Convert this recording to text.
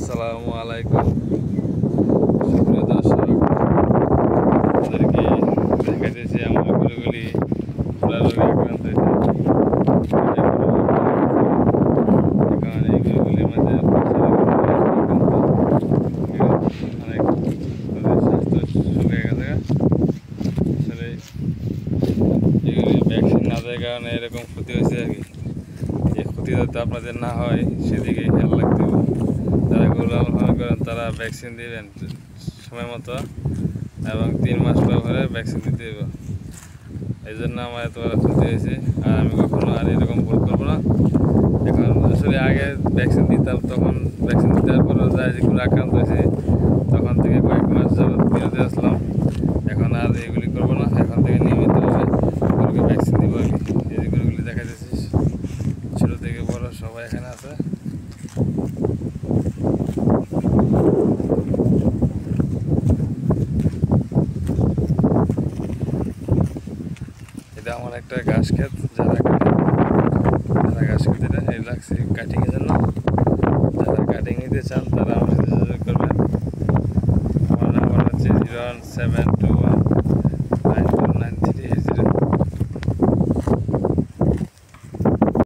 আসসালামু আলাইকুম সুপ্রিয় দর্শক, আপনাদেরকে দেখাইতেছি আমার গরুগুলি পুরা রোগে আক্রান্ত হয়েছে। কারণ এই গরুগুলির মধ্যে অনেক স্বাস্থ্য শুকিয়ে গেছে। আসলে এগুলি ভ্যাকসিন না দেওয়ার কারণে এরকম ক্ষতি হয়েছে আর কি। এই ক্ষতি যাতে আপনাদের না হয় সেদিকে খেয়াল রাখতে হবে। যারা গরু লালন পালন করেন তারা ভ্যাকসিন দিবেন সময় মতো এবং 3 মাস পরে ভ্যাকসিন দিতে হবে। এই জন্য আমার এত বড় ক্ষতি হয়েছে, আর আমি কখনো আর এরকম ভুল করবো না। এখন আসলে আগে ভ্যাকসিন দিতাম, তখন ভ্যাকসিন দেওয়ার পরেও যায় যেগুলো আক্রান্ত হয়েছে তখন থেকে কয়েক মাস যাবত বিরতি আসলাম। এখন আর এগুলি করবো না, এখন থেকে নিয়মিতভাবে গরুকে ভ্যাকসিন দিব আর কি। এই যে গরুগুলি দেখা যাচ্ছে ছোটো থেকে বড় সবাই এখানে আছে। এটা আমার একটা ঘাস ক্ষেত, যারা ঘাস খেতে এই লাগছে কাটিংয়ের জন্য। যারা কাটিং নিতে চান তারা আমার সাথে যোগাযোগ করবেন। আমার নাম্বার হচ্ছে 01721